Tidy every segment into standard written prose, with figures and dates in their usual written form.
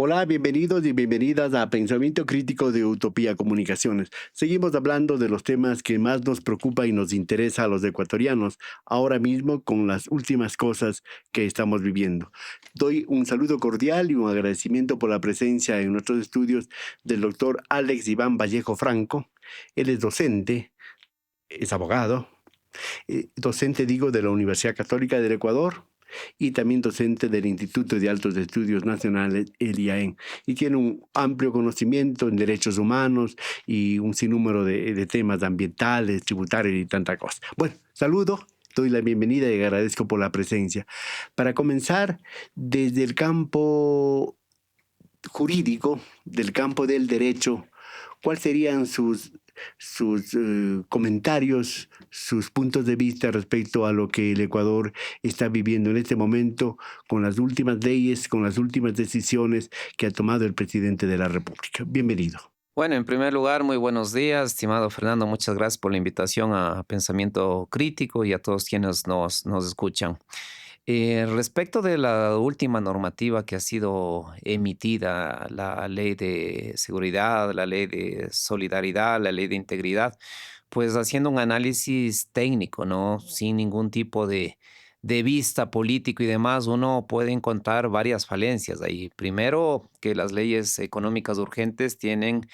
Hola, bienvenidos y bienvenidas a Pensamiento Crítico de Utopía Comunicaciones. Seguimos hablando de los temas que más nos preocupa y nos interesa a los ecuatorianos, ahora mismo con las últimas cosas que estamos viviendo. Doy un saludo cordial y un agradecimiento por la presencia en nuestros estudios del doctor Alex Iván Vallejo Franco. Él es docente, es abogado, docente digo de la Universidad Católica del Ecuador y también docente del Instituto de Altos Estudios Nacionales, el IAEN, y tiene un amplio conocimiento en derechos humanos y un sinnúmero de temas ambientales, tributarios y tanta cosa. Bueno, saludo, doy la bienvenida y agradezco por la presencia. Para comenzar, desde el campo jurídico, del campo del derecho, ¿cuáles serían sus comentarios, sus puntos de vista respecto a lo que el Ecuador está viviendo en este momento con las últimas leyes, con las últimas decisiones que ha tomado el presidente de la República? Bienvenido. Bueno, en primer lugar, muy buenos días, estimado Fernando. Muchas gracias por la invitación a Pensamiento Crítico y a todos quienes nos escuchan. Respecto de la última normativa que ha sido emitida, la ley de seguridad, la ley de solidaridad, la ley de integridad, pues haciendo un análisis técnico, ¿no? Sin ningún tipo de vista político y demás, uno puede encontrar varias falencias ahí. Primero, que las leyes económicas urgentes tienen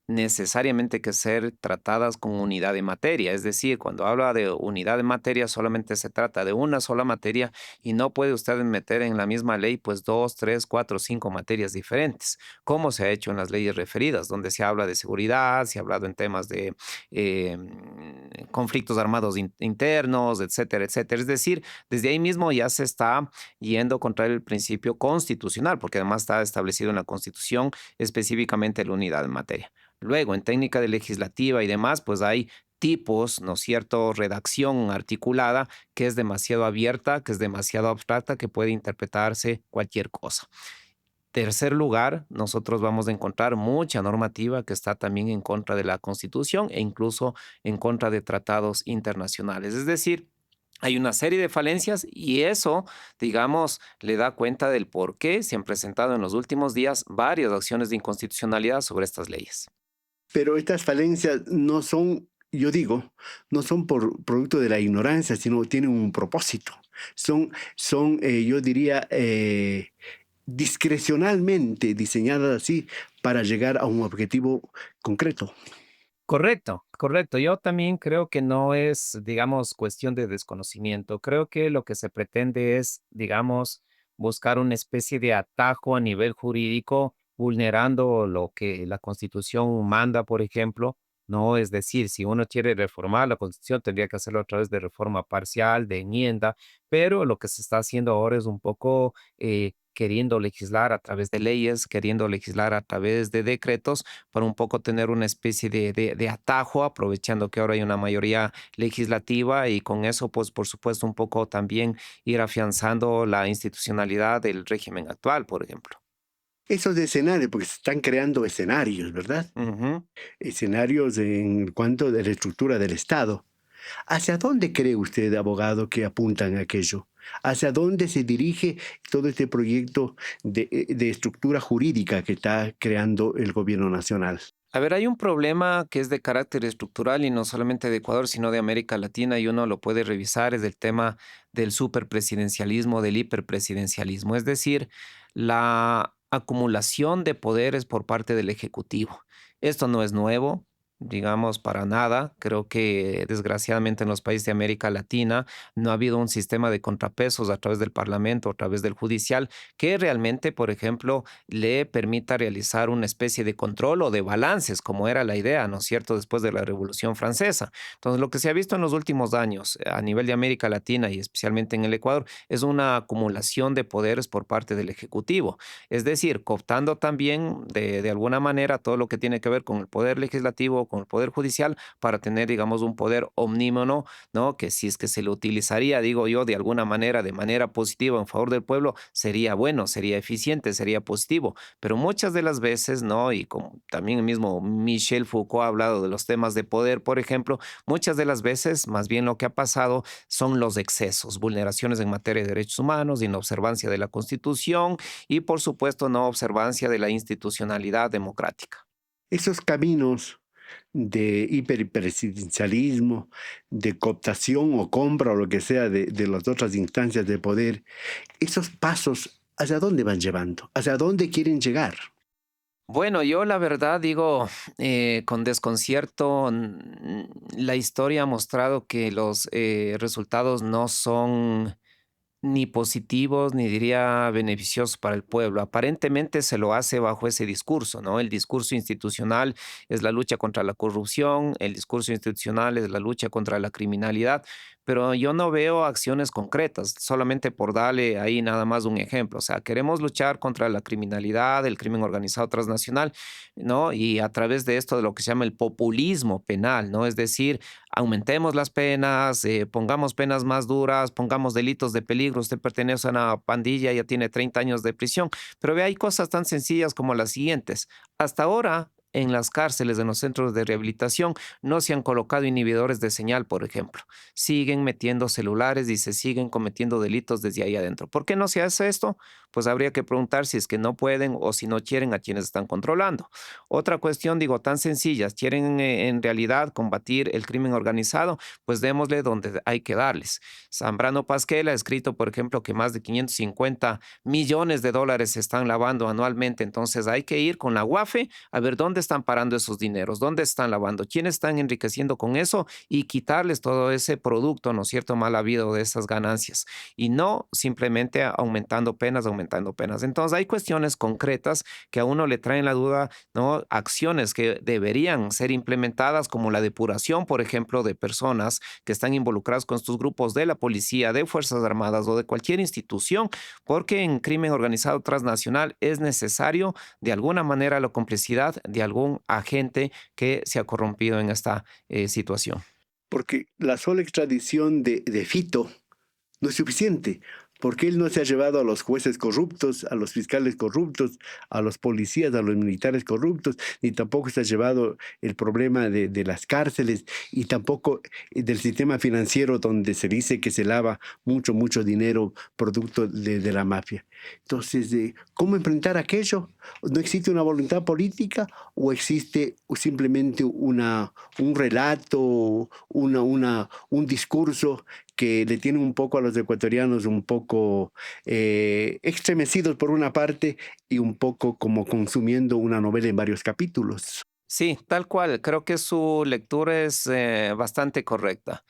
necesariamente que ser tratadas con unidad de materia. Es decir, cuando habla de unidad de materia, solamente se trata de una sola materia y no puede usted meter en la misma ley pues dos, tres, cuatro, cinco materias diferentes, como se ha hecho en las leyes referidas, donde se habla de seguridad, se ha hablado en temas de conflictos armados internos, etcétera, etcétera. Es decir, desde ahí mismo ya se está yendo contra el principio constitucional, porque además está establecido en la Constitución específicamente la unidad de materia. Luego, en técnica de legislativa y demás, pues hay tipos, ¿no es cierto?, redacción articulada que es demasiado abierta, que es demasiado abstracta, que puede interpretarse cualquier cosa. Tercer lugar, nosotros vamos a encontrar mucha normativa que está también en contra de la Constitución e incluso en contra de tratados internacionales. Es decir, hay una serie de falencias y eso, digamos, le da cuenta del por qué se han presentado en los últimos días varias acciones de inconstitucionalidad sobre estas leyes. Pero estas falencias no son, yo digo, no son por producto de la ignorancia, sino tienen un propósito. Yo diría, discrecionalmente diseñadas así para llegar a un objetivo concreto. Correcto, correcto. Yo también creo que no es, digamos, cuestión de desconocimiento. Creo que lo que se pretende es, digamos, buscar una especie de atajo a nivel jurídico, vulnerando lo que la Constitución manda, por ejemplo. No, es decir, si uno quiere reformar la Constitución, tendría que hacerlo a través de reforma parcial, de enmienda, pero lo que se está haciendo ahora es un poco queriendo legislar a través de leyes, queriendo legislar a través de decretos para un poco tener una especie de atajo, aprovechando que ahora hay una mayoría legislativa y con eso, pues, por supuesto, un poco también ir afianzando la institucionalidad del régimen actual, por ejemplo. Esos escenarios, porque se están creando escenarios, ¿verdad? Ujú. Escenarios en cuanto a la estructura del Estado. ¿Hacia dónde cree usted, abogado, que apuntan aquello? ¿Hacia dónde se dirige todo este proyecto de estructura jurídica que está creando el gobierno nacional? A ver, hay un problema que es de carácter estructural y no solamente de Ecuador, sino de América Latina, y uno lo puede revisar, es el tema del superpresidencialismo, del hiperpresidencialismo, es decir, la acumulación de poderes por parte del Ejecutivo. Esto no es nuevo, digamos, para nada. Creo que desgraciadamente en los países de América Latina no ha habido un sistema de contrapesos a través del Parlamento, a través del Judicial, que realmente, por ejemplo, le permita realizar una especie de control o de balances, como era la idea, ¿no es cierto?, después de la Revolución Francesa. Entonces, lo que se ha visto en los últimos años a nivel de América Latina y especialmente en el Ecuador es una acumulación de poderes por parte del Ejecutivo. Es decir, cooptando también de alguna manera todo lo que tiene que ver con el poder legislativo, con el Poder Judicial para tener, digamos, un poder omnímono, ¿no? Que si es que se lo utilizaría, digo yo, de manera positiva en favor del pueblo, sería bueno, sería eficiente, sería positivo. Pero muchas de las veces, ¿no? Y como también el mismo Michel Foucault ha hablado de los temas de poder, por ejemplo, muchas de las veces, más bien lo que ha pasado son los excesos, vulneraciones en materia de derechos humanos, inobservancia de la Constitución y, por supuesto, no observancia de la institucionalidad democrática. Esos caminos de hiperpresidencialismo, de cooptación o compra o lo que sea de las otras instancias de poder, esos pasos, ¿hacia dónde van llevando? ¿Hacia dónde quieren llegar? Bueno, yo la verdad digo, con desconcierto, la historia ha mostrado que los resultados no son ni positivos, ni diría beneficiosos para el pueblo. Aparentemente se lo hace bajo ese discurso, ¿no? El discurso institucional es la lucha contra la corrupción, el discurso institucional es la lucha contra la criminalidad, pero yo no veo acciones concretas, solamente por darle ahí nada más un ejemplo. O sea, queremos luchar contra la criminalidad, el crimen organizado transnacional, ¿no? Y a través de esto de lo que se llama el populismo penal, ¿no? Es decir, aumentemos las penas, pongamos penas más duras, pongamos delitos de peligro, usted pertenece a una pandilla, ya tiene 30 años de prisión. Pero ve, hay cosas tan sencillas como las siguientes. Hasta ahora, en las cárceles, en los centros de rehabilitación, no se han colocado inhibidores de señal, por ejemplo. Siguen metiendo celulares y se siguen cometiendo delitos desde ahí adentro. ¿Por qué no se hace esto? Pues habría que preguntar si es que no pueden o si no quieren a quienes están controlando. Otra cuestión, digo, tan sencilla, quieren en realidad combatir el crimen organizado, pues démosle donde hay que darles. Zambrano Pasquel ha escrito, por ejemplo, que más de 550 millones de dólares se están lavando anualmente, entonces hay que ir con la UAFE a ver dónde están parando esos dineros, dónde están lavando, quiénes están enriqueciendo con eso y quitarles todo ese producto, ¿no es cierto?, mal habido de esas ganancias y no simplemente aumentando penas, aumentando penas. Entonces hay cuestiones concretas que a uno le traen la duda, ¿no? Acciones que deberían ser implementadas como la depuración, por ejemplo, de personas que están involucradas con estos grupos de la policía, de Fuerzas Armadas o de cualquier institución, porque en crimen organizado transnacional es necesario de alguna manera la complicidad de algún agente que se ha corrompido en esta situación. Porque la sola extradición de Fito no es suficiente, porque él no se ha llevado a los jueces corruptos, a los fiscales corruptos, a los policías, a los militares corruptos, ni tampoco se ha llevado el problema de las cárceles y tampoco del sistema financiero donde se dice que se lava mucho, mucho dinero producto de la mafia. Entonces, ¿cómo enfrentar aquello? ¿No existe una voluntad política o existe simplemente un relato, un discurso que le tiene un poco a los ecuatorianos un poco extremecidos por una parte y un poco como consumiendo una novela en varios capítulos? Sí, tal cual. Creo que su lectura es bastante correcta.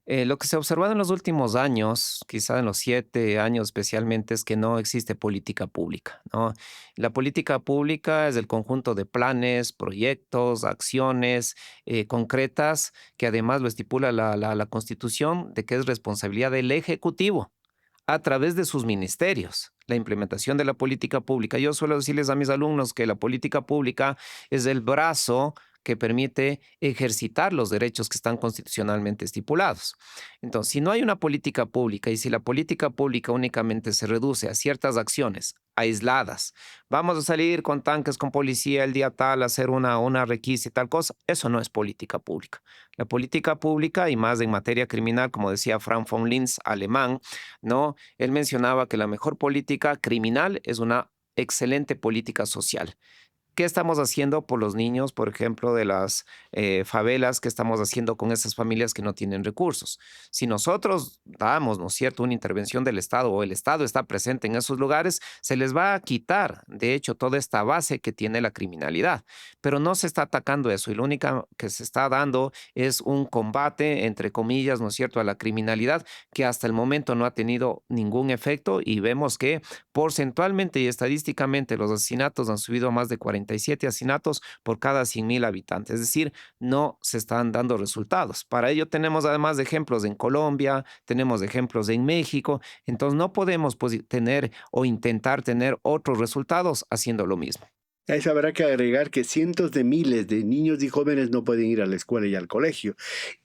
Lo que se ha observado en los últimos años, quizá en los 7 años especialmente, es que no existe política pública, ¿no? La política pública es el conjunto de planes, proyectos, acciones concretas, que además lo estipula la Constitución, de que es responsabilidad del Ejecutivo a través de sus ministerios, la implementación de la política pública. Yo suelo decirles a mis alumnos que la política pública es el brazo que permite ejercitar los derechos que están constitucionalmente estipulados. Entonces, si no hay una política pública y si la política pública únicamente se reduce a ciertas acciones aisladas, vamos a salir con tanques, con policía el día tal, a hacer una requisa y tal cosa, eso no es política pública. La política pública, y más en materia criminal, como decía Frank von Linz, alemán, ¿no? Él mencionaba que la mejor política criminal es una excelente política social. ¿Qué estamos haciendo por los niños, por ejemplo, de las favelas? ¿Qué estamos haciendo con esas familias que no tienen recursos? Si nosotros damos, ¿no es cierto?, una intervención del Estado o el Estado está presente en esos lugares, se les va a quitar, de hecho, toda esta base que tiene la criminalidad. Pero no se está atacando eso y lo único que se está dando es un combate, entre comillas, ¿no es cierto?, a la criminalidad que hasta el momento no ha tenido ningún efecto y vemos que porcentualmente y estadísticamente los asesinatos han subido a más de 47 asesinatos por cada 100.000 habitantes. Es decir, no se están dando resultados. Para ello tenemos además de ejemplos en Colombia, tenemos ejemplos en México. Entonces no podemos tener o intentar tener otros resultados haciendo lo mismo. A eso habrá que agregar que cientos de miles de niños y jóvenes no pueden ir a la escuela y al colegio.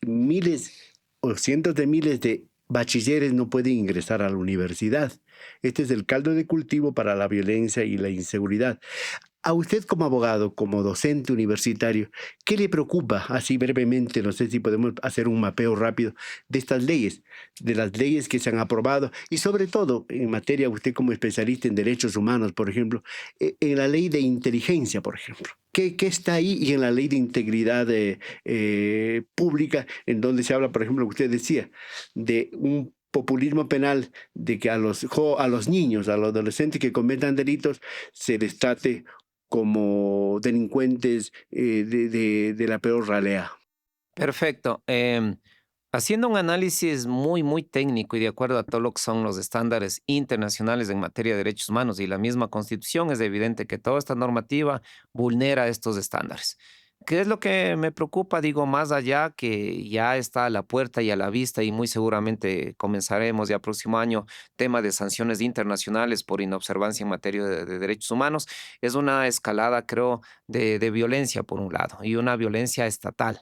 Miles o cientos de miles de bachilleres no pueden ingresar a la universidad. Este es el caldo de cultivo para la violencia y la inseguridad. A usted como abogado, como docente universitario, ¿qué le preocupa? Así brevemente, no sé si podemos hacer un mapeo rápido de estas leyes, de las leyes que se han aprobado y sobre todo en materia, usted como especialista en derechos humanos, por ejemplo, en la ley de inteligencia, por ejemplo. ¿Qué está ahí y en la ley de integridad pública, en donde se habla, por ejemplo, lo que usted decía, de un populismo penal, de que a los niños, a los adolescentes que cometan delitos, se les trate como delincuentes de la peor ralea? Perfecto. Haciendo un análisis muy, muy técnico y de acuerdo a todo lo que son los estándares internacionales en materia de derechos humanos y la misma Constitución, es evidente que toda esta normativa vulnera estos estándares. ¿Qué es lo que me preocupa? Digo, más allá que ya está a la puerta y a la vista y muy seguramente comenzaremos ya próximo año tema de sanciones internacionales por inobservancia en materia de derechos humanos, es una escalada, creo, de violencia por un lado y una violencia estatal.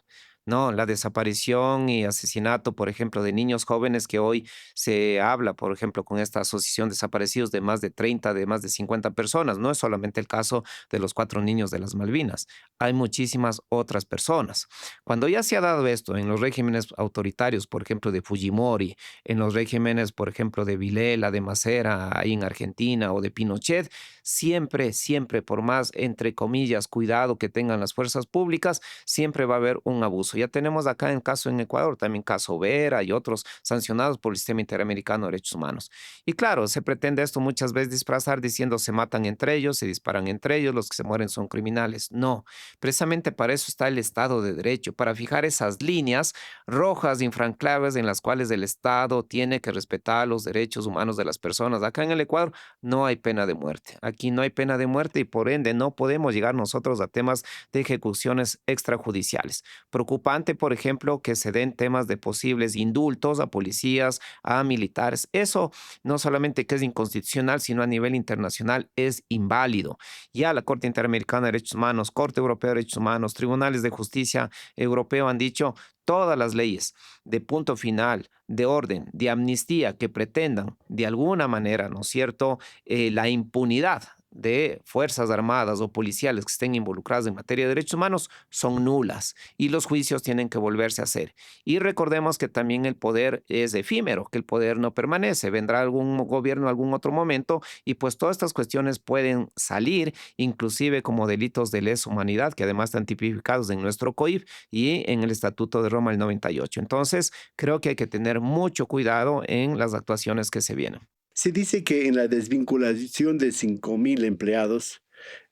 No, la desaparición y asesinato, por ejemplo, de niños jóvenes que hoy se habla, por ejemplo, con esta asociación desaparecidos de más de 30, de más de 50 personas. No es solamente el caso de los 4 niños de las Malvinas. Hay muchísimas otras personas. Cuando ya se ha dado esto en los regímenes autoritarios, por ejemplo, de Fujimori, en los regímenes, por ejemplo, de Vilela, de Macera, ahí en Argentina, o de Pinochet, siempre, siempre, por más, entre comillas, cuidado que tengan las fuerzas públicas, siempre va a haber un abuso. Ya tenemos acá en caso en Ecuador, también caso Vera y otros sancionados por el Sistema Interamericano de Derechos Humanos. Y claro, se pretende esto muchas veces disfrazar diciendo se matan entre ellos, se disparan entre ellos, los que se mueren son criminales. No, precisamente para eso está el Estado de Derecho, para fijar esas líneas rojas, infranqueables, en las cuales el Estado tiene que respetar los derechos humanos de las personas. Acá en el Ecuador no hay pena de muerte. Aquí no hay pena de muerte y por ende no podemos llegar nosotros a temas de ejecuciones extrajudiciales. Preocupante, por ejemplo, que se den temas de posibles indultos a policías, a militares. Eso no solamente que es inconstitucional, sino a nivel internacional es inválido. Ya la Corte Interamericana de Derechos Humanos, Corte Europea de Derechos Humanos, tribunales de justicia europeo han dicho todas las leyes de punto final, de orden, de amnistía que pretendan de alguna manera, ¿no es cierto?, la impunidad de fuerzas armadas o policiales que estén involucradas en materia de derechos humanos son nulas y los juicios tienen que volverse a hacer. Y recordemos que también el poder es efímero, que el poder no permanece, vendrá algún gobierno en algún otro momento y pues todas estas cuestiones pueden salir inclusive como delitos de lesa humanidad que además están tipificados en nuestro COIP y en el Estatuto de Roma del 98. Entonces, creo que hay que tener mucho cuidado en las actuaciones que se vienen. Se dice que en la desvinculación de 5.000 empleados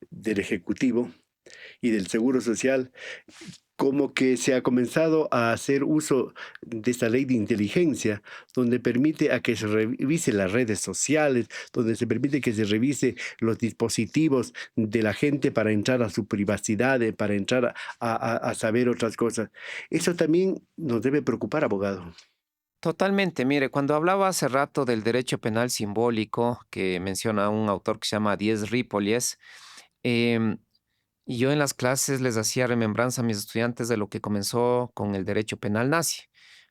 del Ejecutivo y del Seguro Social, como que se ha comenzado a hacer uso de esta ley de inteligencia, donde permite a que se revise las redes sociales, donde se permite que se revise los dispositivos de la gente para entrar a su privacidad, para entrar a saber otras cosas. Eso también nos debe preocupar, abogado. Totalmente, mire, cuando hablaba hace rato del derecho penal simbólico que menciona un autor que se llama Diez Rípoles, em, y yo en las clases les hacía remembranza a mis estudiantes de lo que comenzó con el derecho penal nazi,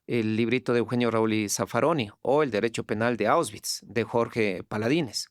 el librito de Eugenio Raúl Zaffaroni o el derecho penal de Auschwitz de Jorge Paladines.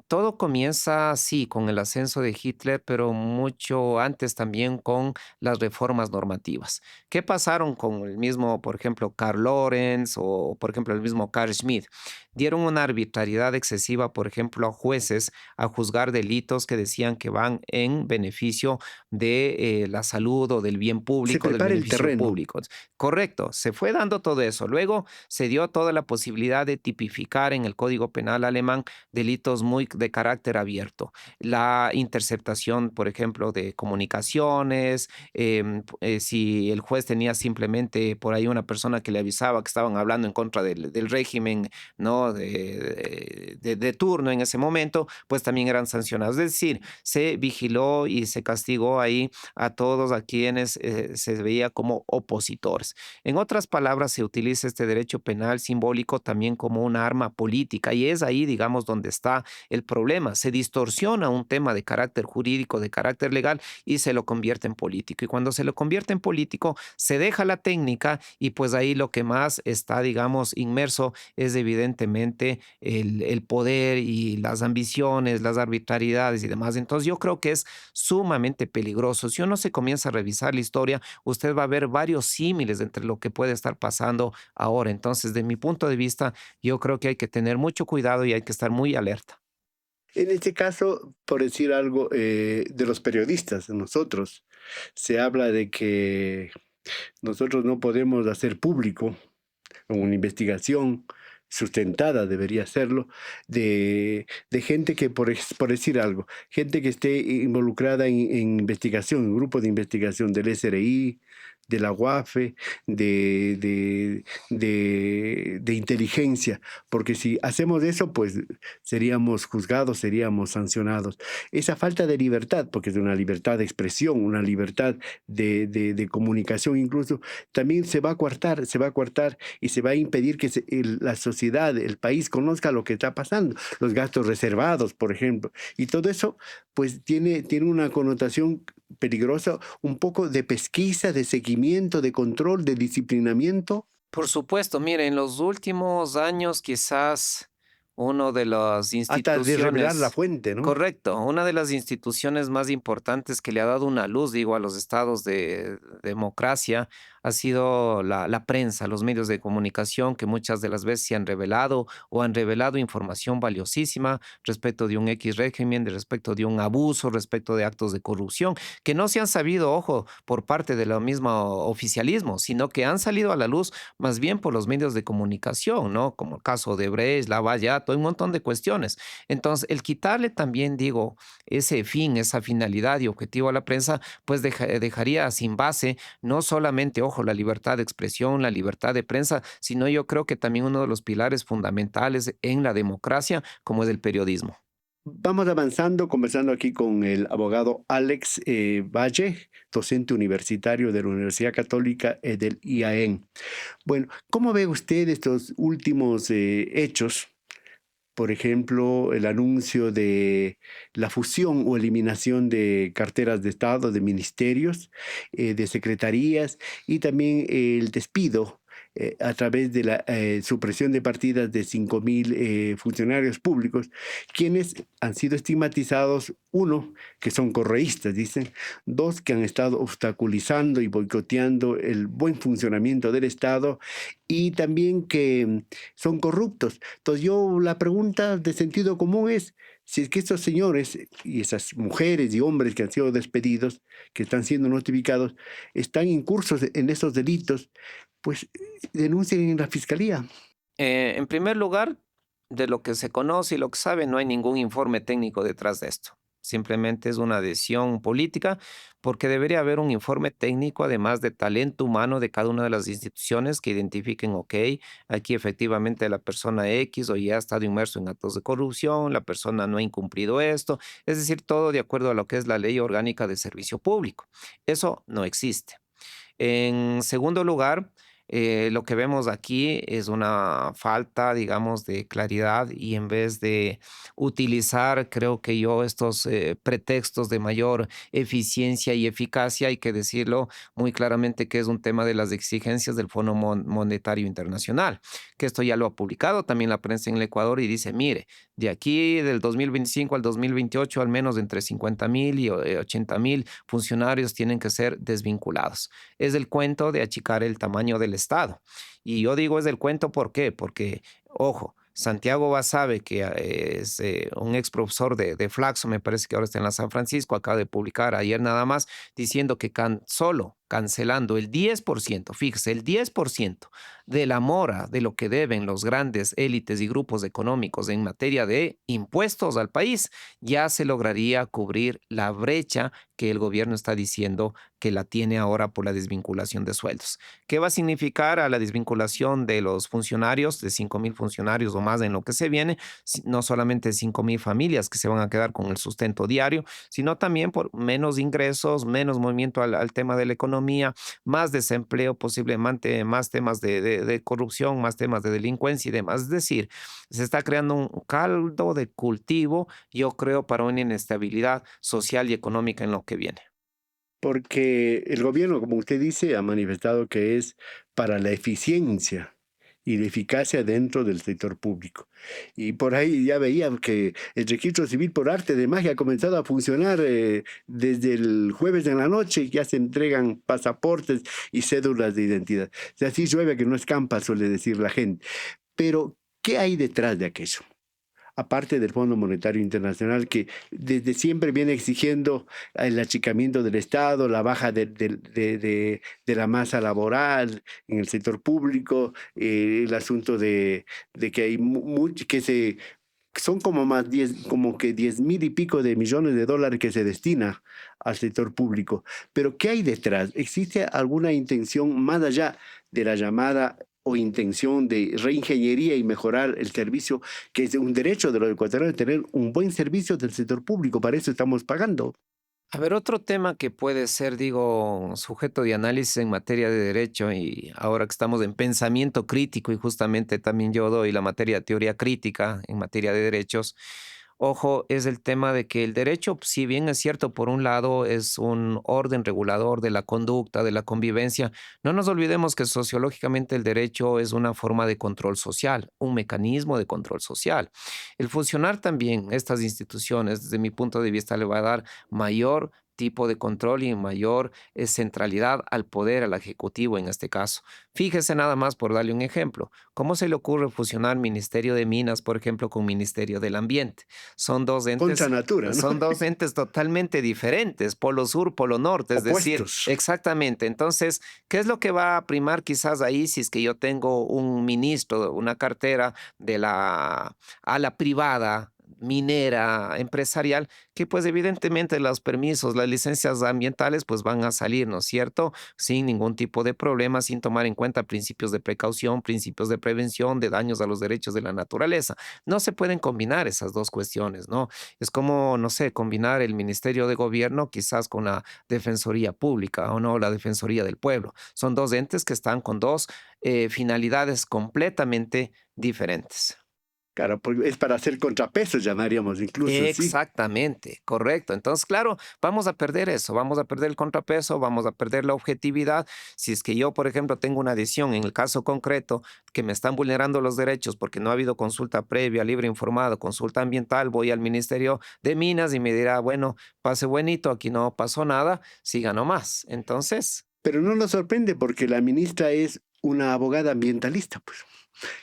Todo comienza, sí, con el ascenso de Hitler, pero mucho antes también con las reformas normativas. ¿Qué pasaron con el mismo, por ejemplo, Karl Lorenz o, por ejemplo, el mismo Carl Schmitt? Dieron una arbitrariedad excesiva, por ejemplo, a jueces a juzgar delitos que decían que van en beneficio de la salud o del bien Se público, del prepara el beneficio terreno. público. Correcto, se fue dando todo eso. Luego se dio toda la posibilidad de tipificar en el Código Penal alemán delitos muy de carácter abierto. La interceptación, por ejemplo, de comunicaciones, si el juez tenía simplemente por ahí una persona que le avisaba que estaban hablando en contra del régimen, ¿no? De turno en ese momento, pues también eran sancionados. Es decir, se vigiló y se castigó ahí a todos a quienes se veía como opositores. En otras palabras, se utiliza este derecho penal simbólico también como una arma política y es ahí, digamos, donde está el problema. Se distorsiona un tema de carácter jurídico, de carácter legal y se lo convierte en político. Y cuando se lo convierte en político, se deja la técnica y pues ahí lo que más está, digamos, inmerso es evidentemente el poder y las ambiciones, las arbitrariedades y demás. Entonces yo creo que es sumamente peligroso. Si uno se comienza a revisar la historia, usted va a ver varios símiles entre lo que puede estar pasando ahora. Entonces, de mi punto de vista, yo creo que hay que tener mucho cuidado y hay que estar muy alerta. En este caso, por decir algo, de los periodistas, nosotros, se habla de que nosotros no podemos hacer público una investigación sustentada, debería serlo, de gente que, por decir algo, gente que esté involucrada en investigación, en grupo de investigación del SRI, de la UAFE, de inteligencia, porque si hacemos eso, pues seríamos juzgados, seríamos sancionados. Esa falta de libertad, porque es una libertad de expresión, una libertad de comunicación incluso, también se va a coartar y se va a impedir que la sociedad, el país conozca lo que está pasando, los gastos reservados, por ejemplo. Y todo eso, pues tiene una connotación peligrosa, un poco de pesquisa, de seguimiento, de control, de disciplinamiento. Por supuesto, mire, en los últimos años quizás uno de las Hasta de revelar la instituciones, fuente, ¿no? correcto, una de las instituciones más importantes que le ha dado una luz, digo, a los estados de democracia ha sido la prensa, los medios de comunicación que muchas de las veces se han revelado o han revelado información valiosísima respecto de un X régimen, de respecto de un abuso, respecto de actos de corrupción, que no se han sabido, ojo, por parte de lo mismo oficialismo, sino que han salido a la luz más bien por los medios de comunicación, ¿no? Como el caso de Brecht, Lavallato, hay un montón de cuestiones. Entonces, el quitarle también, digo, ese fin, esa finalidad y objetivo a la prensa, pues dejaría sin base no solamente, ojo, la libertad de expresión, la libertad de prensa, sino yo creo que también uno de los pilares fundamentales en la democracia, como es el periodismo. Vamos avanzando, conversando aquí con el abogado Alex Valle, docente universitario de la Universidad Católica del IAEN. Bueno, ¿cómo ve usted estos últimos hechos? Por ejemplo, el anuncio de la fusión o eliminación de carteras de Estado, de ministerios, de secretarías y también el despido a través de la supresión de partidas de 5.000 funcionarios públicos, quienes han sido estigmatizados, uno, que son correístas, dicen, dos, que han estado obstaculizando y boicoteando el buen funcionamiento del Estado y también que son corruptos. Entonces yo la pregunta de sentido común es, si es que estos señores y esas mujeres y hombres que han sido despedidos, que están siendo notificados, están incursos en esos delitos, pues denuncien en la fiscalía. En primer lugar, de lo que se conoce y lo que sabe, no hay ningún informe técnico detrás de esto. Simplemente es una adhesión política, porque debería haber un informe técnico, además de talento humano de cada una de las instituciones que identifiquen, ok, aquí efectivamente la persona X o ya ha estado inmerso en actos de corrupción, la persona no ha incumplido esto, es decir, todo de acuerdo a lo que es la ley orgánica de servicio público. Eso no existe. En segundo lugar, lo que vemos aquí es una falta, digamos, de claridad y en vez de utilizar, creo que yo, estos pretextos de mayor eficiencia y eficacia, hay que decirlo muy claramente que es un tema de las exigencias del Fondo Monetario Internacional, que esto ya lo ha publicado también la prensa en el Ecuador y dice, mire, de aquí del 2025 al 2028, al menos entre 50.000 y 80.000 funcionarios tienen que ser desvinculados. Es el cuento de achicar el tamaño del Estado. Y yo digo es del cuento, ¿por qué? Porque, ojo, Santiago Basabe, que es un ex profesor de Flaxo, me parece que ahora está en la San Francisco, acaba de publicar ayer nada más, diciendo que solo cancelando el 10%, fíjese, el 10% de la mora de lo que deben los grandes élites y grupos económicos en materia de impuestos al país, ya se lograría cubrir la brecha que el gobierno está diciendo que la tiene ahora por la desvinculación de sueldos. ¿Qué va a significar a la desvinculación de los funcionarios, de 5.000 funcionarios o más en lo que se viene? No solamente 5.000 familias que se van a quedar con el sustento diario, sino también por menos ingresos, menos movimiento al tema de la economía economía, más desempleo, posiblemente más temas de corrupción, más temas de delincuencia y demás. Es decir, se está creando un caldo de cultivo, yo creo, para una inestabilidad social y económica en lo que viene. Porque el gobierno, como usted dice, ha manifestado que es para la eficiencia y la eficacia dentro del sector público. Y por ahí ya veía que el registro civil por arte de magia ha comenzado a funcionar desde el jueves en la noche, ya se entregan pasaportes y cédulas de identidad. O sea, así llueve que no escampa, suele decir la gente. Pero, ¿qué hay detrás de aquello? Aparte del Fondo Monetario Internacional, que desde siempre viene exigiendo el achicamiento del Estado, la baja de la masa laboral en el sector público, el asunto de que hay que son como más 10, como que 10.000 y pico de millones de dólares que se destina al sector público. Pero ¿qué hay detrás? ¿Existe alguna intención más allá de la llamada o intención de reingeniería y mejorar el servicio, que es un derecho de los ecuatorianos tener un buen servicio del sector público? Para eso estamos pagando. A ver, otro tema que puede ser, digo, sujeto de análisis en materia de derecho y ahora que estamos en pensamiento crítico y justamente también yo doy la materia de teoría crítica en materia de derechos, ojo, es el tema de que el derecho, si bien es cierto, por un lado es un orden regulador de la conducta, de la convivencia, no nos olvidemos que sociológicamente el derecho es una forma de control social, un mecanismo de control social. El funcionar también estas instituciones, desde mi punto de vista, le va a dar mayor tipo de control y mayor centralidad al poder, al ejecutivo en este caso. Fíjese nada más por darle un ejemplo. ¿Cómo se le ocurre fusionar Ministerio de Minas, por ejemplo, con Ministerio del Ambiente? Son dos Contra entes, natura, ¿no? son dos entes totalmente diferentes, polo sur, polo norte, es decir, Opuestos. exactamente. Entonces, ¿qué es lo que va a primar quizás ahí si es que yo tengo un ministro, una cartera de la ala privada? Minera, empresarial, que pues evidentemente los permisos, las licencias ambientales pues van a salir, ¿no es cierto? Sin ningún tipo de problema, sin tomar en cuenta principios de precaución, principios de prevención de daños a los derechos de la naturaleza. No se pueden combinar esas dos cuestiones, ¿no? Es como, no sé, combinar el Ministerio de Gobierno quizás con la Defensoría Pública o no, la Defensoría del Pueblo. Son dos entes que están con dos finalidades completamente diferentes. Claro, porque es para hacer contrapesos, llamaríamos incluso, sí. Exactamente, correcto. Entonces, claro, vamos a perder eso, vamos a perder el contrapeso, vamos a perder la objetividad. Si es que yo, por ejemplo, tengo una adicción en el caso concreto que me están vulnerando los derechos porque no ha habido consulta previa, libre informado, consulta ambiental, voy al Ministerio de Minas y me dirá, bueno, pase buenito, aquí no pasó nada, siga nomás. Entonces, Pero no nos sorprende porque la ministra es una abogada ambientalista, pues,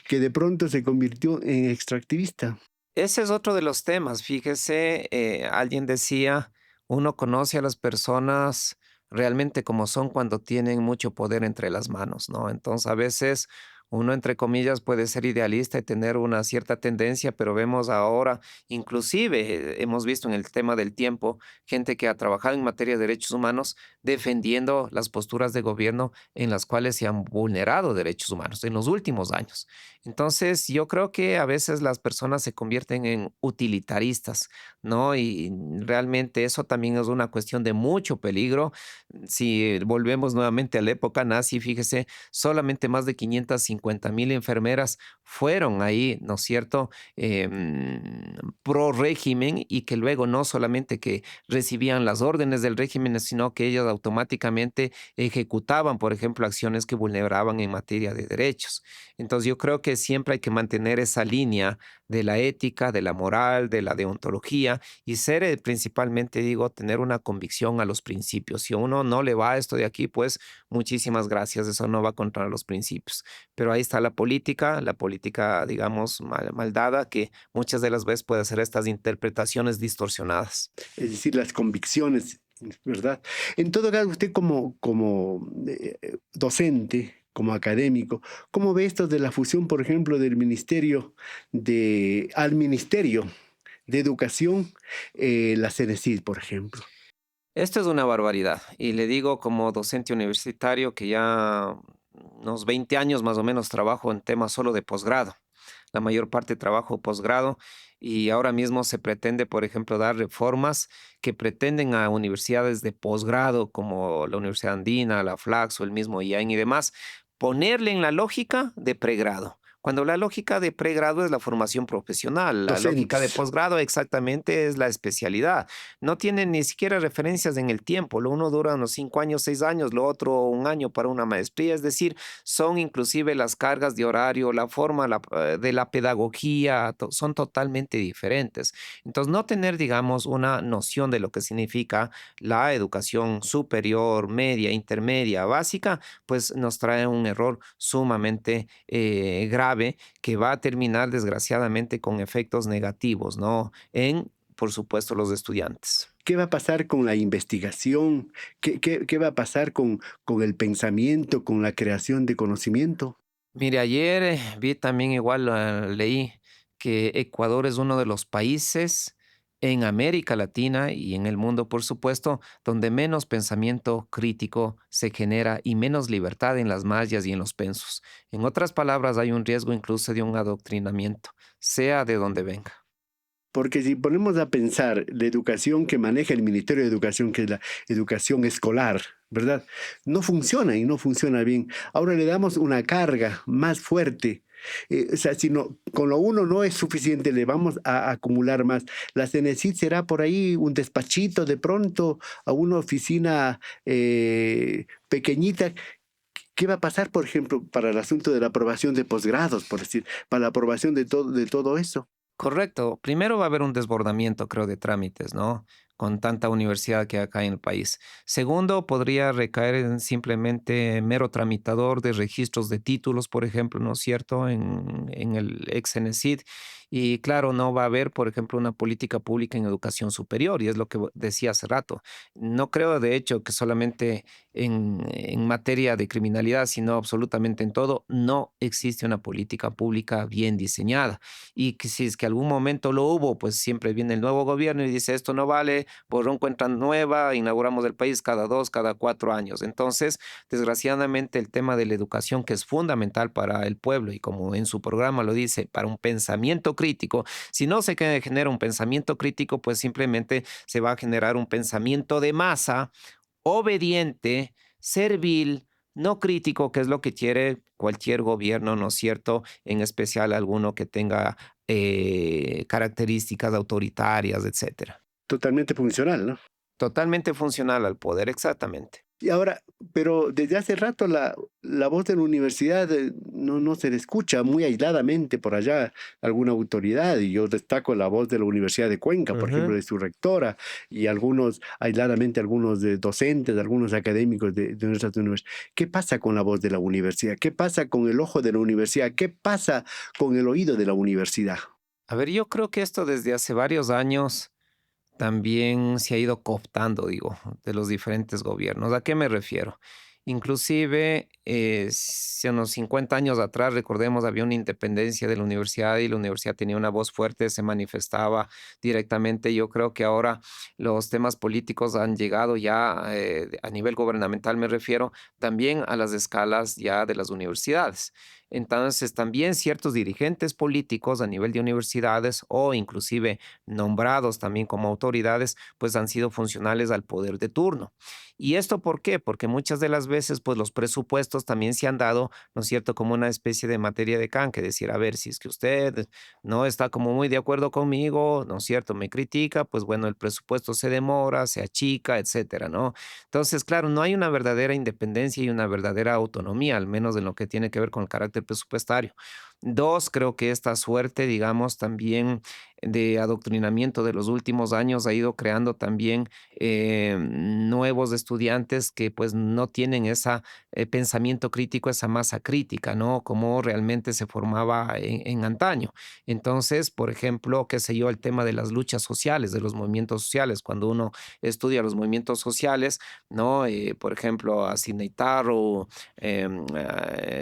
que de pronto se convirtió en extractivista. ese es otro de los temas. Fíjese, alguien decía, uno conoce a las personas realmente como son cuando tienen mucho poder entre las manos, ¿no? Entonces, a veces uno, entre comillas, puede ser idealista y tener una cierta tendencia, pero vemos ahora, inclusive hemos visto en el tema del tiempo, gente que ha trabajado en materia de derechos humanos defendiendo las posturas de gobierno en las cuales se han vulnerado derechos humanos en los últimos años. Entonces, yo creo que a veces las personas se convierten en utilitaristas, ¿no? Y realmente eso también es una cuestión de mucho peligro. Si volvemos nuevamente a la época nazi, fíjese, solamente más de 550,000 enfermeras fueron ahí, ¿no es cierto? Pro régimen y que luego no solamente que recibían las órdenes del régimen, sino que ellas automáticamente ejecutaban, por ejemplo, acciones que vulneraban en materia de derechos. Entonces yo creo que siempre hay que mantener esa línea de la ética, de la moral, de la deontología y ser principalmente, digo, tener una convicción a los principios. Si a uno no le va esto de aquí, pues muchísimas gracias, eso no va contra los principios. Pero ahí está la política, digamos, mal dada, que muchas de las veces puede hacer estas interpretaciones distorsionadas. Es decir, las convicciones, ¿verdad? En todo caso, usted como docente, como académico, ¿cómo ve esto de la fusión, por ejemplo, del al Ministerio de Educación, la CENESID, por ejemplo? Esto es una barbaridad y le digo como docente universitario que ya unos 20 años más o menos trabajo en temas solo de posgrado. la mayor parte trabajo posgrado, y ahora mismo se pretende, por ejemplo, dar reformas que pretenden a universidades de posgrado como la Universidad Andina, la Flaxo, el mismo IAN y demás, ponerle en la lógica de pregrado. Cuando la lógica de pregrado es la formación profesional, la lógica de Docentes. posgrado exactamente es la especialidad. No tienen ni siquiera referencias en el tiempo. Lo uno dura unos 5 años, 6 años, lo otro un año para una maestría. Es decir, son inclusive las cargas de horario, la forma de la pedagogía, son totalmente diferentes. Entonces, no tener, digamos, una noción de lo que significa la educación superior, media, intermedia, básica, pues nos trae un error sumamente grave que va a terminar desgraciadamente con efectos negativos, ¿no? En, por supuesto, los estudiantes. ¿Qué va a pasar con la investigación? ¿Qué va a pasar con el pensamiento, con la creación de conocimiento? Mire, ayer vi también igual, leí que Ecuador es uno de los países en América Latina y en el mundo, por supuesto, donde menos pensamiento crítico se genera y menos libertad en las mallas y en los pensos. En otras palabras, hay un riesgo incluso de un adoctrinamiento, sea de donde venga. Porque si ponemos a pensar la educación que maneja el Ministerio de Educación, que es la educación escolar, ¿verdad? No funciona y no funciona bien. Ahora le damos una carga más fuerte. O sea, si no, con lo uno no es suficiente, le vamos a acumular más. La CENESID será por ahí un despachito de pronto, a una oficina pequeñita. ¿Qué va a pasar, por ejemplo, para el asunto de la aprobación de posgrados, por decir, para la aprobación de todo eso? Correcto. Primero va a haber un desbordamiento, creo, de trámites, ¿no? Con tanta universidad que hay acá en el país. Segundo, podría recaer en simplemente mero tramitador de registros de títulos, por ejemplo, ¿no es cierto? En el ex Cenecid. Y claro, no va a haber, por ejemplo, una política pública en educación superior, y es lo que decía hace rato. No creo, de hecho, que solamente en materia de criminalidad, sino absolutamente en todo, no existe una política pública bien diseñada y que si es que algún momento lo hubo, pues siempre viene el nuevo gobierno y dice esto no vale, borrón cuenta nueva, inauguramos el país cada 2, cada 4 años. Entonces, desgraciadamente el tema de la educación, que es fundamental para el pueblo y como en su programa lo dice, para un pensamiento crítico, si no se genera un pensamiento crítico, pues simplemente se va a generar un pensamiento de masa obediente, servil, no crítico, que es lo que quiere cualquier gobierno, ¿no es cierto? En especial alguno que tenga características autoritarias, etcétera. Totalmente funcional, ¿no? Totalmente funcional al poder, exactamente. Y ahora, pero desde hace rato la voz de la universidad no se le escucha muy aisladamente por allá alguna autoridad, y yo destaco la voz de la Universidad de Cuenca, por ejemplo, Ujú. de su rectora, y algunos, aisladamente, algunos de docentes, algunos académicos de nuestras universidades. ¿Qué pasa con la voz de la universidad? ¿Qué pasa con el ojo de la universidad? ¿Qué pasa con el oído de la universidad? A ver, yo creo que esto desde hace varios años también se ha ido cooptando, digo, de los diferentes gobiernos. ¿A qué me refiero? Inclusive, si unos 50 años atrás, recordemos, había una independencia de la universidad y la universidad tenía una voz fuerte, se manifestaba directamente. Yo creo que ahora los temas políticos han llegado ya, a nivel gubernamental me refiero, también a las escalas ya de las universidades. Entonces, también ciertos dirigentes políticos a nivel de universidades o inclusive nombrados también como autoridades, pues han sido funcionales al poder de turno. ¿Y esto por qué? Porque muchas de las veces, pues los presupuestos también se han dado, ¿no es cierto?, como una especie de materia de canque, decir, a ver, si es que usted no está como muy de acuerdo conmigo, ¿no es cierto?, me critica, pues bueno, el presupuesto se demora, se achica, etcétera, ¿no? Entonces, claro, no hay una verdadera independencia y una verdadera autonomía, al menos en lo que tiene que ver con el carácter presupuestario. Dos, creo que esta suerte, digamos, también de adoctrinamiento de los últimos años ha ido creando también nuevos estudiantes que pues no tienen ese pensamiento crítico, esa masa crítica, ¿no? Como realmente se formaba en antaño. Entonces, por ejemplo, qué sé yo, el tema de las luchas sociales, de los movimientos sociales, cuando uno estudia los movimientos sociales, ¿no? Por ejemplo, a Sidney Tarrow,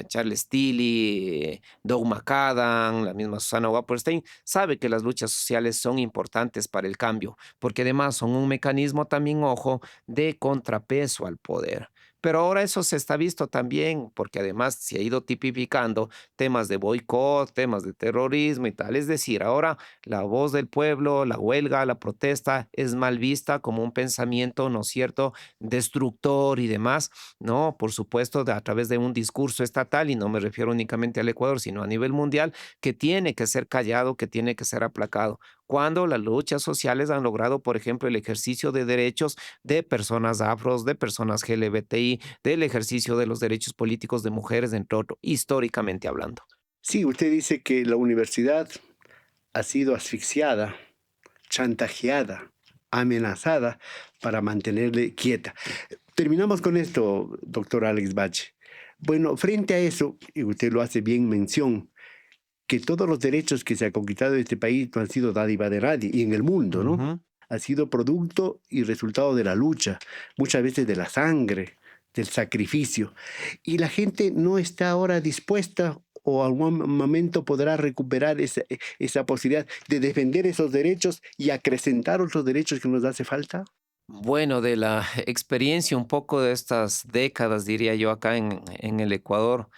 Charles Tilly, Doug McAdam, la misma Susana Wapperstein, sabe que las luchas sociales son importantes para el cambio, porque además son un mecanismo también, ojo, de contrapeso al poder. Pero ahora eso se está visto también, porque además se ha ido tipificando temas de boicot, temas de terrorismo y tal. Es decir, ahora la voz del pueblo, la huelga, la protesta es mal vista como un pensamiento, ¿no es cierto?, destructor y demás, ¿no? Por supuesto, a través de un discurso estatal, y no me refiero únicamente al Ecuador, sino a nivel mundial, que tiene que ser callado, que tiene que ser aplacado. Cuando las luchas sociales han logrado, por ejemplo, el ejercicio de derechos de personas afros, de personas LGBTI, del ejercicio de los derechos políticos de mujeres, entre otros, históricamente hablando. Sí, usted dice que la universidad ha sido asfixiada, chantajeada, amenazada para mantenerle quieta. Terminamos con esto, doctor Alex Bache. Bueno, frente a eso, y usted lo hace bien mención, que todos los derechos que se ha conquistado en este país no han sido dádiva de nadie, y en el mundo, ¿no? Ujú. Ha sido producto y resultado de la lucha, muchas veces de la sangre, del sacrificio. Y la gente no está ahora dispuesta o algún momento podrá recuperar esa posibilidad de defender esos derechos y acrecentar otros derechos que nos hace falta. Bueno, de la experiencia un poco de estas décadas, diría yo, acá en el Ecuador,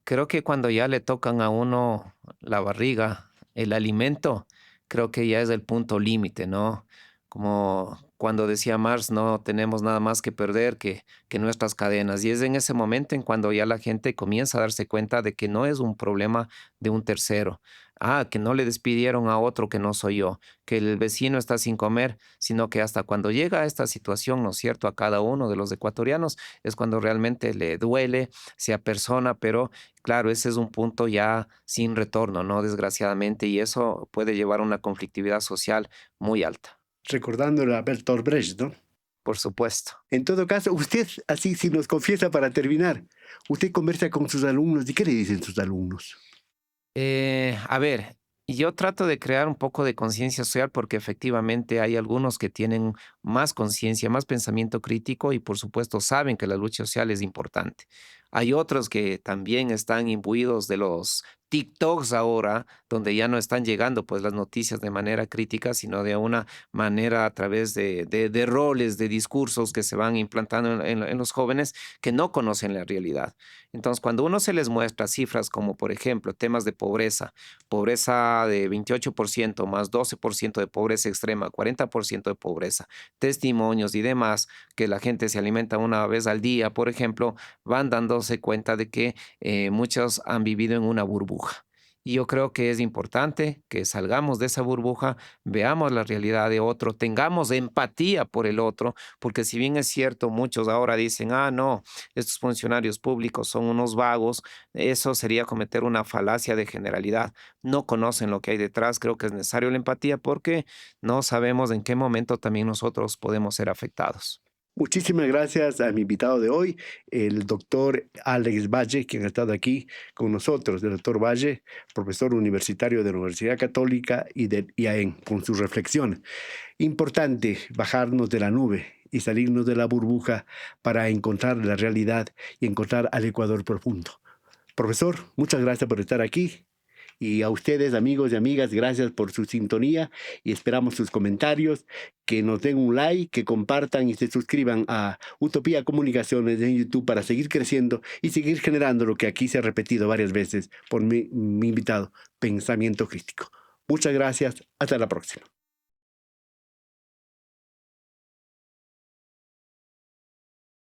creo que cuando ya le tocan a uno la barriga, el alimento, creo que ya es el punto límite, ¿no? Como cuando decía Marx, no tenemos nada más que perder que nuestras cadenas. Y es en ese momento en cuando ya la gente comienza a darse cuenta de que no es un problema de un tercero. Ah, que no le despidieron a otro que no soy yo, que el vecino está sin comer, sino que hasta cuando llega a esta situación, ¿no es cierto?, a cada uno de los ecuatorianos, es cuando realmente le duele, se apersona, pero claro, ese es un punto ya sin retorno, ¿no? Desgraciadamente, y eso puede llevar a una conflictividad social muy alta, Recordando a Bertolt Brecht, ¿no? por supuesto. En todo caso, usted, así, si nos confiesa para terminar, usted conversa con sus alumnos. ¿Y qué le dicen sus alumnos? A ver, yo trato de crear un poco de conciencia social porque efectivamente hay algunos que tienen más conciencia, más pensamiento crítico y por supuesto saben que la lucha social es importante. Hay otros que también están imbuidos de los TikToks ahora, donde ya no están llegando pues las noticias de manera crítica, sino de una manera a través de roles, de discursos que se van implantando en los jóvenes que no conocen la realidad. Entonces, cuando uno se les muestra cifras como, por ejemplo, temas de pobreza, pobreza de 28% más 12% de pobreza extrema, 40% de pobreza, testimonios y demás, que la gente se alimenta una vez al día, por ejemplo, van dándose cuenta de que muchos han vivido en una burbuja. Y yo creo que es importante que salgamos de esa burbuja, veamos la realidad de otro, tengamos empatía por el otro, porque si bien es cierto, muchos ahora dicen, ah, no, estos funcionarios públicos son unos vagos, eso sería cometer una falacia de generalidad. No conocen lo que hay detrás, creo que es necesario la empatía porque no sabemos en qué momento también nosotros podemos ser afectados. Muchísimas gracias a mi invitado de hoy, el doctor Alex Valle, quien ha estado aquí con nosotros, el doctor Valle, profesor universitario de la Universidad Católica y del IAEN, con sus reflexiones. Importante bajarnos de la nube y salirnos de la burbuja para encontrar la realidad y encontrar al Ecuador profundo. Profesor, muchas gracias por estar aquí. Y a ustedes, amigos y amigas, gracias por su sintonía y esperamos sus comentarios, que nos den un like, que compartan y se suscriban a Utopía Comunicaciones en YouTube para seguir creciendo y seguir generando lo que aquí se ha repetido varias veces por mi invitado, pensamiento crítico. Muchas gracias, hasta la próxima.